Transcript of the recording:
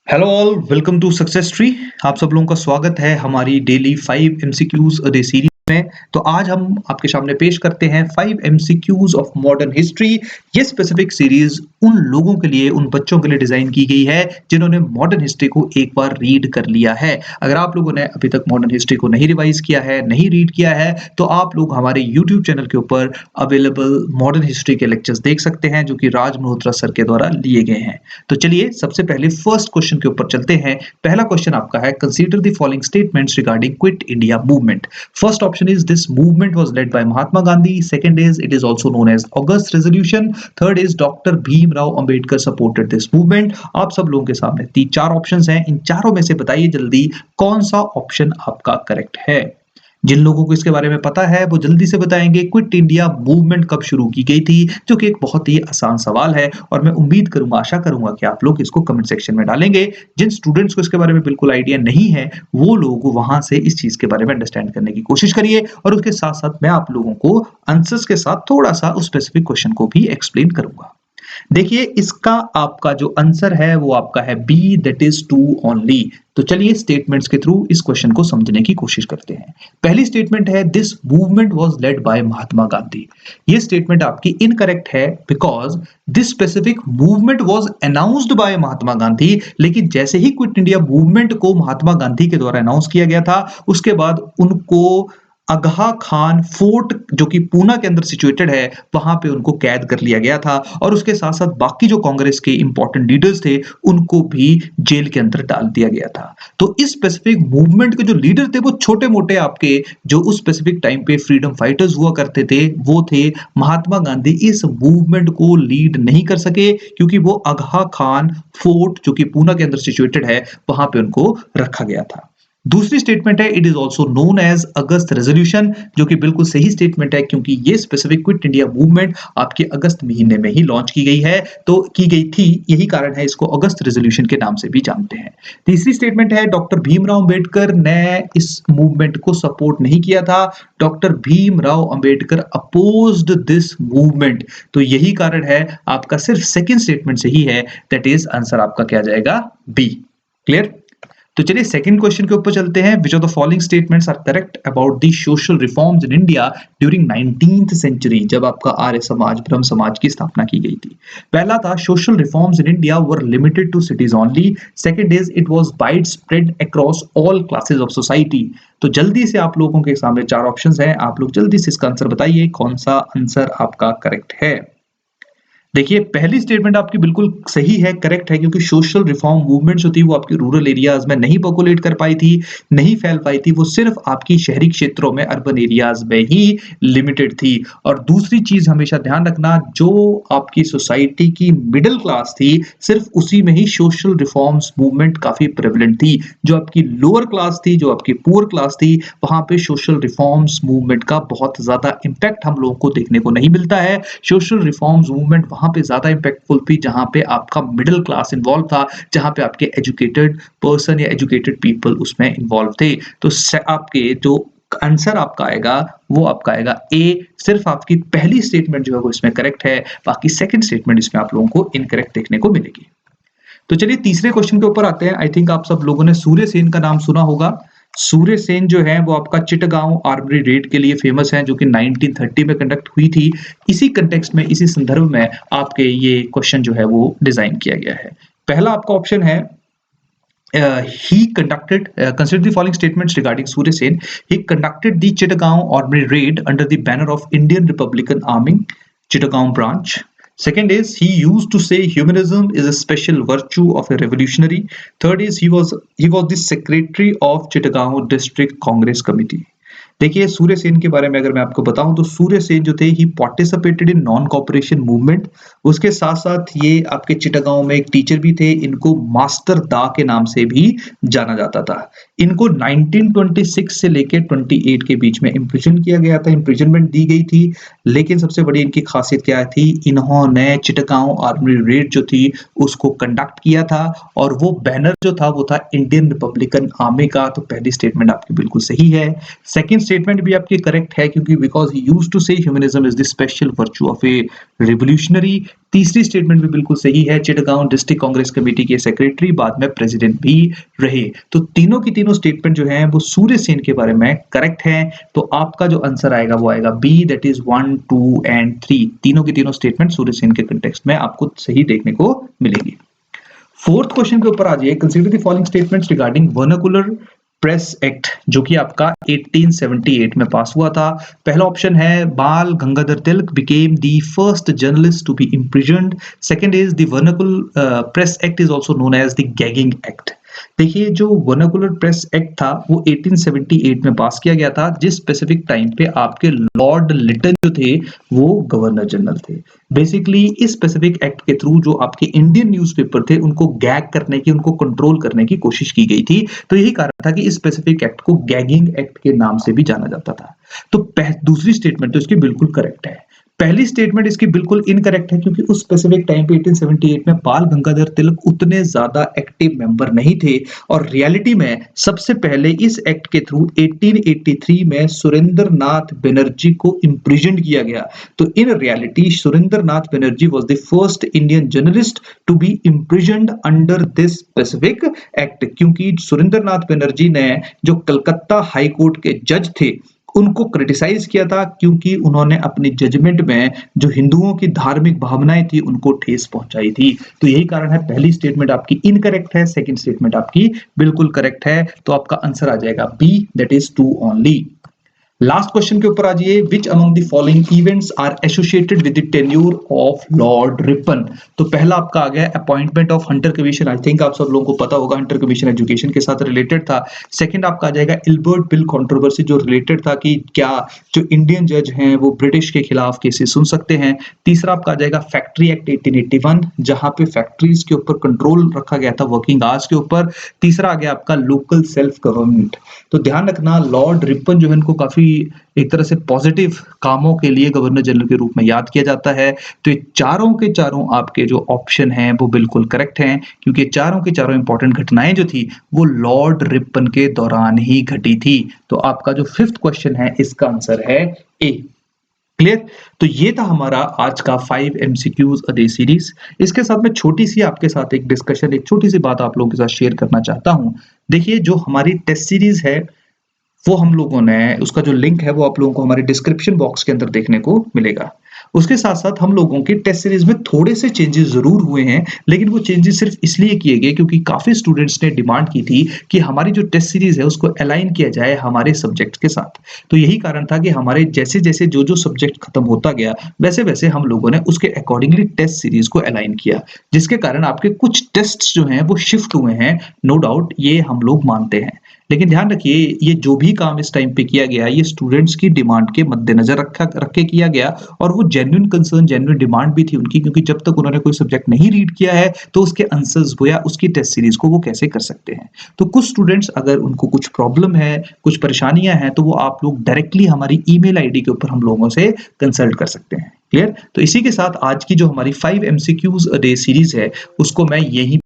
Hello all, welcome to success tree. आप सब लोगों का स्वागत है हमारी daily 5 MCQs a day series में। तो आज हम आपके सामने पेश करते हैं 5 एमसीक्यूज ऑफ मॉडर्न हिस्ट्री। ये स्पेसिफिक सीरीज उन लोगों के लिए, उन बच्चों के लिए डिजाइन की गई है जिन्होंने मॉडर्न हिस्ट्री को एक बार रीड कर लिया है। अगर आप लोगों ने अभी तक मॉडर्न हिस्ट्री को नहीं रिवाइज किया है, नहीं रीड किया है, तो आप लोग हमारे यूट्यूब चैनल के ऊपर अवेलेबल मॉडर्न हिस्ट्री के लेक्चर्स देख सकते हैं जो कि राज मल्होत्रा सर के द्वारा लिए गए हैं। तो चलिए सबसे पहले फर्स्ट क्वेश्चन के ऊपर चलते हैं। पहला क्वेश्चन आपका है, consider the following statements regarding quit India movement. First option is this movement was led by Mahatma Gandhi. Second is it is also known as August resolution. Third is doctor Bhimrao Ambedkar supported this movement. आप सब लोगों के सामने तीन चार options हैं, इन चारों में से बताइए जल्दी कौन सा ऑप्शन आपका करेक्ट है। जिन लोगों को इसके बारे में पता है वो जल्दी से बताएंगे क्विट इंडिया मूवमेंट कब शुरू की गई थी, जो कि एक बहुत ही आसान सवाल है और मैं उम्मीद करूंगा, आशा करूंगा कि आप लोग इसको कमेंट सेक्शन में डालेंगे। जिन स्टूडेंट्स को इसके बारे में बिल्कुल आइडिया नहीं है वो लोग वहां से इस चीज के बारे में अंडरस्टैंड करने की कोशिश करिए और उसके साथ साथ मैं आप लोगों को आंसर्स के साथ थोड़ा सा उस स्पेसिफिक क्वेश्चन को भी एक्सप्लेन करूंगा। देखिए, इसका आपका जो आंसर है वो आपका है B, that is two only. तो चलिए स्टेटमेंट्स के थ्रू इस क्वेश्चन को समझने की कोशिश करते हैं। पहली स्टेटमेंट है, this movement was led by Mahatma Gandhi. ये स्टेटमेंट आपकी इनकरेक्ट है because this specific movement was announced by Mahatma Gandhi, लेकिन जैसे ही क्विट इंडिया मूवमेंट को महात्मा गांधी के द्वारा अनाउंस किया गया था उसके बाद उनको अगहा खान फोर्ट, जो कि पूना के अंदर सिचुएटेड है, वहां पे उनको कैद कर लिया गया था और उसके साथ साथ बाकी जो कांग्रेस के इंपॉर्टेंट लीडर्स थे उनको भी जेल के अंदर डाल दिया गया था। तो इस स्पेसिफिक मूवमेंट के जो लीडर थे वो छोटे मोटे आपके जो उस स्पेसिफिक टाइम पे फ्रीडम फाइटर्स हुआ करते थे वो थे। महात्मा गांधी इस मूवमेंट को लीड नहीं कर सके क्योंकि वो अगहा खान फोर्ट, जो कि पूना के अंदर सिचुएटेड है, वहां पे उनको रखा गया था। दूसरी स्टेटमेंट है, it is also known as August resolution, जो कि बिल्कुल सही स्टेटमेंट है क्योंकि ये स्पेसिफिक क्विट इंडिया मूवमेंट आपके अगस्त महीने में ही लॉन्च की गई है, तो की गई थी, यही कारण है इसको अगस्त रेजोल्यूशन के नाम से भी जानते हैं। तीसरी स्टेटमेंट है, डॉक्टर भीमराव अंबेडकर ने इस मूवमेंट को सपोर्ट नहीं किया था। Doctor Bhimrao Ambedkar opposed this movement. तो यही कारण है, आपका सिर्फ सेकेंड स्टेटमेंट सही है, दैट इज आंसर आपका क्या जाएगा, बी। क्लियर? तो चलिए सेकंड क्वेश्चन के ऊपर चलते हैं। Which of the following statements are correct about the social reforms in India during 19th century, जब आपका आर्य समाज, ब्रह्म समाज की स्थापना की गई थी। पहला था, social reforms in India were limited to cities only. Second is it was widespread across all classes of society. तो जल्दी से आप लोगों के सामने चार ऑप्शंस हैं, आप लोग जल्दी से इसका आंसर बताइए कौन सा आंसर आपका करेक्ट है। देखिए, पहली स्टेटमेंट आपकी बिल्कुल सही है, करेक्ट है, क्योंकि सोशल रिफॉर्म मूवमेंट्स होती है वो आपकी रूरल एरियाज में नहीं पॉपुलेट कर पाई थी, नहीं फैल पाई थी, वो सिर्फ आपकी शहरी क्षेत्रों में, अर्बन एरियाज में ही लिमिटेड थी। और दूसरी चीज हमेशा ध्यान रखना, जो आपकी सोसाइटी की मिडिल क्लास थी सिर्फ उसी में ही सोशल रिफॉर्म्स मूवमेंट काफी प्रेवलेंट थी। जो आपकी लोअर क्लास थी, जो आपकी पुअर क्लास थी, वहां पे सोशल रिफॉर्म्स मूवमेंट का बहुत ज्यादा इंपैक्ट हम लोगों को देखने को नहीं मिलता है। सोशल रिफॉर्म्स मूवमेंट वहां पे ज्यादा इंपैक्टफुल थी जहां पे आपका मिडिल क्लास इन्वॉल्व था, जहां पे आपके एजुकेटेड पर्सन या एजुकेटेड पीपल उसमें इन्वॉल्व थे। तो आपके जो आंसर आपका आएगा वो आपका आएगा ए। सिर्फ आपकी पहली स्टेटमेंट जो है वो इसमें करेक्ट है, बाकी सेकंड स्टेटमेंट इसमें आप लोगों को इनकरेक्ट देखने को मिलेगी। तो चलिए तीसरे क्वेश्चन के ऊपर आते हैं। आई थिंक आप सब लोगों ने सूर्य सेन का नाम सुना होगा। सूर्य सेन जो है वो आपका चिटगांव आर्मरी रेड के लिए फेमस है, जो कि 1930 में कंडक्ट हुई थी। इसी कंटेक्स्ट में, इसी संदर्भ में आपके ये क्वेश्चन जो है वो डिजाइन किया गया है। पहला आपका ऑप्शन है, he conducted consider the following statements regarding Surya Sen. He conducted the Chittagong army raid under the banner of Indian Republican Army, Chittagong branch. Second is he used to say humanism is a special virtue of a revolutionary. Third is he was the secretary of Chittagong District Congress Committee. देखिए, सूर्य सेन के बारे में अगर मैं आपको बताऊं तो सूर्य सेन जो थे he participated in non cooperation movement. उसके साथ साथ ये आपके चिटागांव में एक टीचर भी थे, इनको मास्टर दा के नाम से भी जाना जाता था। इनको 1926 से लेकर 28 के बीच में इम्प्रिजन किया गया था, इम्प्रिजनमेंट दी गई थी। लेकिन सबसे बड़ी इनकी खासियत क्या थी, इन्होंने चिटागांव आर्मी रेड जो थी उसको कंडक्ट किया था और वो बैनर जो था वो था इंडियन रिपब्लिकन आर्मी का। तो पहली स्टेटमेंट आपकी बिल्कुल सही है। सेकंड स्टेटमेंट भी आपकी करेक्ट है क्योंकि बिकॉज़ ही यूज्ड टू से humanism is the special virtue of A revolutionary. तीसरी स्टेटमेंट भी बिल्कुल सही है, चिटगांव डिस्ट्रिक्ट कांग्रेस कमेटी के सेक्रेटरी बाद में प्रेसिडेंट भी रहे। तो तीनों की तीनों स्टेटमेंट जो हैं वो सूर्य सेन के बारे में करेक्ट हैं। तो आपका जो आंसर आएगा वो आएगा बी, दैट इज़ 1, 2 एंड 3। तीनों की तीनों स्टेटमेंट सूर्य सेन के कॉन्टेक्स्ट में आपको सही देखने को मिलेगी। फोर्थ क्वेश्चन के ऊपर आ जाइए, consider the following statements regarding vernacular press act जो कि आपका 1878 में पास हुआ था। पहला ऑप्शन है Bal Gangadhar Tilak became the first journalist to be imprisoned. Second is the vernacular press act is also known as the gagging act. देखिए जो वर्नाकुलर प्रेस एक्ट था वो 1878 में पास किया गया था, जिस स्पेसिफिक टाइम पे आपके लॉर्ड लिटन जो थे वो गवर्नर जनरल थे। बेसिकली इस स्पेसिफिक एक्ट के थ्रू जो आपके इंडियन न्यूज़पेपर थे उनको गैग करने की, उनको कंट्रोल करने की कोशिश की गई थी। तो यही कारण था कि इस स्पेसिफिक एक्ट को गैगिंग एक्ट के नाम से भी जाना जाता था। तो दूसरी स्टेटमेंट तो इसकी बिल्कुल करेक्ट है। पहली स्टेटमेंट इसकी बिल्कुल इनकरेक्ट है क्योंकि उस स्पेसिफिक टाइम पे 1878 में बाल गंगाधर तिलक उतने ज्यादा एक्टिव मेंबर नहीं थे और रियलिटी में सबसे पहले इस एक्ट के थ्रू 1883 में सुरेंद्र नाथ बनर्जी को इम्प्रिजन किया गया। तो in reality Surendra Nath Banerjee was the first Indian journalist to be imprisoned under this specific act, क्योंकि सुरेंद्र नाथ बनर्जी ने जो कलकत्ता हाई कोर्ट के जज थे उनको क्रिटिसाइज किया था क्योंकि उन्होंने अपनी जजमेंट में जो हिंदुओं की धार्मिक भावनाएं थी उनको ठेस पहुंचाई थी। तो यही कारण है पहली स्टेटमेंट आपकी इनकरेक्ट है, सेकंड स्टेटमेंट आपकी बिल्कुल करेक्ट है। तो आपका आंसर आ जाएगा B, that is 2 only. Last question के ऊपर आ जाइए, which among the following events are associated with the tenure of lord Ripon. तो पहला आपका आ गया appointment of Hunter commission. I think आप सब लोगों को पता होगा हंटर कमीशन एजुकेशन के साथ रिलेटेड था। सेकंड आपका आ जाएगा इल्बर्ट बिल कंट्रोवर्सी जो रिलेटेड था कि क्या जो इंडियन जज हैं वो ब्रिटिश के खिलाफ केसेस सुन सकते हैं। तीसरा आपका आ जाएगा फैक्ट्री एक्ट 1881 जहां पे फैक्ट्रीज के ऊपर कंट्रोल रखा गया था वर्किंग आवर्स के ऊपर। तीसरा आ गया आपका लोकल सेल्फ गवर्नमेंट। तो ध्यान रखना लॉर्ड रिपन जो है इनको काफी एक तरह से पॉजिटिव कामों के लिए गवर्नर जनरल के रूप में याद किया जाता है। तो ये चारों के चारों आपके जो ऑप्शन हैं वो बिल्कुल करेक्ट हैं क्योंकि चारों की चारों इंपॉर्टेंट घटनाएं जो थी वो लॉर्ड रिपन के दौरान ही घटी थी। तो आपका जो फिफ्थ क्वेश्चन है इसका आंसर है ए। क्लियर? तो ये था हमारा आज का 5 एमसीक्यूज अ डे सीरीज। इसके साथ में छोटी सी आपके साथ एक डिस्कशन, एक छोटी सी बात आप लोगों के साथ शेयर करना चाहता हूं। देखिए जो हमारी टेस्ट सीरीज है वो हम लोगों ने उसका जो लिंक है वो आप लोगों को हमारे डिस्क्रिप्शन बॉक्स के अंदर देखने को मिलेगा। उसके साथ साथ हम लोगों की टेस्ट सीरीज में थोड़े से चेंजेस जरूर हुए हैं, लेकिन वो चेंजेस सिर्फ इसलिए किए गए क्योंकि काफी स्टूडेंट्स ने डिमांड की थी कि हमारी जो टेस्ट सीरीज है उसको अलाइन किया जाए हमारे सब्जेक्ट के साथ। तो यही कारण था कि हमारे जैसे जैसे जो जो सब्जेक्ट खत्म होता गया वैसे वैसे हम लोगों ने उसके अकॉर्डिंगली टेस्ट सीरीज को अलाइन किया, जिसके कारण आपके कुछ टेस्ट जो हैं वो शिफ्ट हुए हैं। नो डाउट ये हम लोग मानते हैं, लेकिन ध्यान रखिए ये जो भी काम इस टाइम पे किया गया ये स्टूडेंट्स की डिमांड के मद्देनजर रख के किया गया और वो जेन्युइन कंसर्न, जेन्युइन डिमांड भी थी उनकी, क्योंकि जब तक उन्होंने कोई सब्जेक्ट नहीं रीड किया है तो उसके आंसर्स वो या उसकी टेस्ट सीरीज को वो कैसे कर सकते हैं। तो कुछ स्टूडेंट्स अगर उनको कुछ प्रॉब्लम है, कुछ परेशानियां हैं, तो वो आप लोग डायरेक्टली हमारी ईमेल आईडी के ऊपर हम लोगों से कंसल्ट कर सकते हैं। क्लियर? तो इसी के साथ आज की जो हमारी 5 एमसीक्यूज अ डे सीरीज है उसको मैं यहीं